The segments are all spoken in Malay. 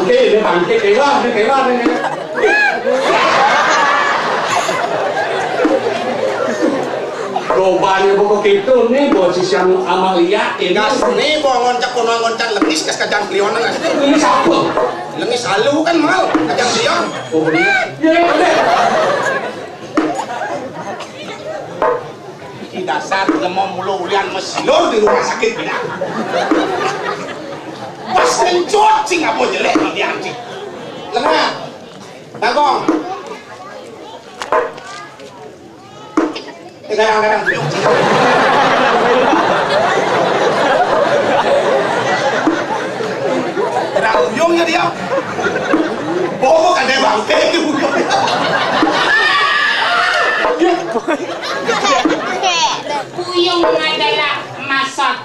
bangke kewa. Lobanya pokok itu nih bosis yang Amalia gas nih bawa ngoncak lengis kas kajang klionan gas ini siapa? lengis halu kan mal kajang klion Oh iya di dasar lemong mulu ulian mesilur di rumah sakit bilang pas kencot sih nggak mau jelek nanti anjing lengah dagong kadang-kadang uyungnya dia bohong kan dia bangke uyung adalah masot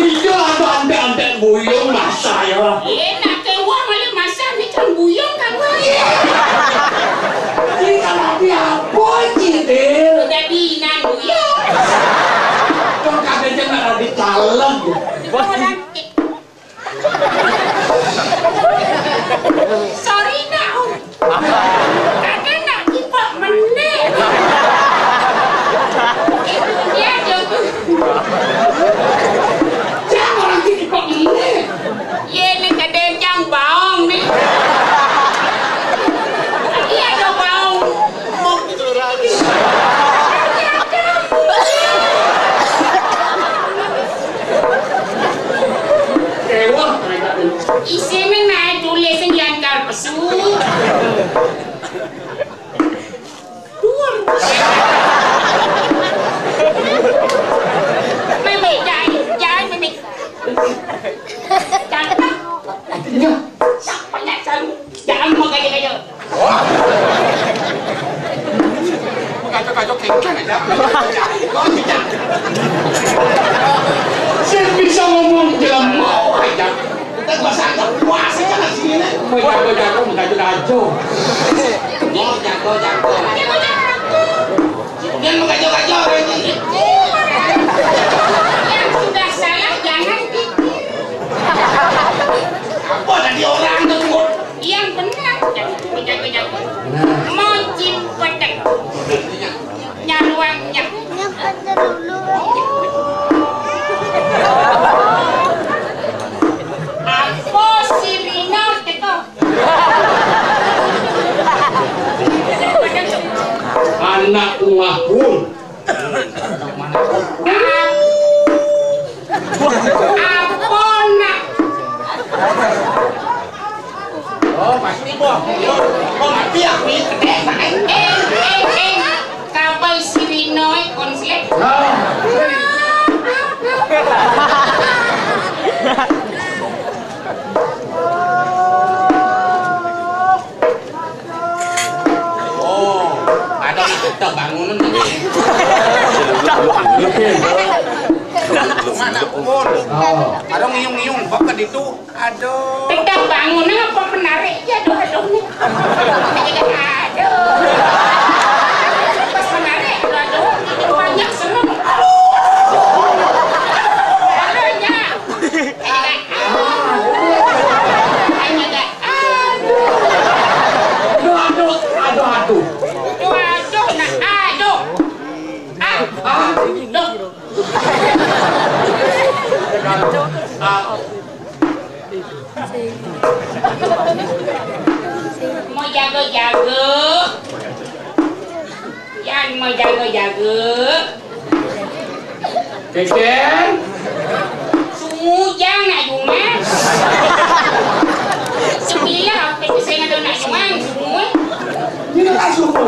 iya ada ande buyung masa ya enak kewang oleh masa ni kan buyung kan ini kan apa gitu udah binan buyung kan kadangnya nggak ada calon sorry now kadang nak kipak menit itu dia jago jangan orang kipak menit ye ni kadang jang baong ni dia ada baong kewa isi ni naik tulis yang kal pesu mami jangan mami jangan siapa nak selalu jangan mau kaya kacau kengkang aja saya bisa ngomong dalam mau aja kita bahasa agak puas aja lah sini nih mau jago mau jago kemudian mau kacau yang sudah salah jangan dikit apa ada di orang tuh yang benar jago mau cimpedek nyaruangnya apa si Rino teko anak umah pun apa nak oh pasti boh mati ya kabel si Rino konslet ada kita bangunan mana pun ada ngiyung bapak itu aduh kita bangunan apa menarik ya aduh nih aduh pas menarik aduh itu banyak seneng mau jago-jago yang mau jago-jago Keken sumujang nak jungan sembilan apa itu saya nggak tahu nak jungan semua ini kan suku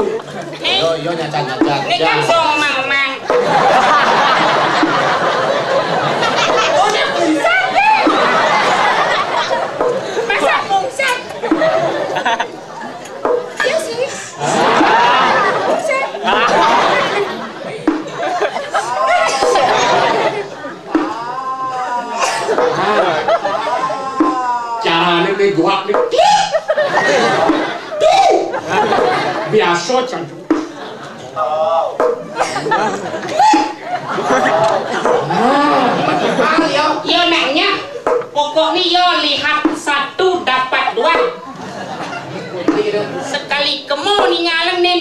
yo nyata ini kan sama mang udah pingsan deh masa pingsan ya sih pingsan caranya nih gua nih biasa cantik yo. Yo naknya pokoknya yo lihat satu dapat dua. Sekali kemo ningalan nih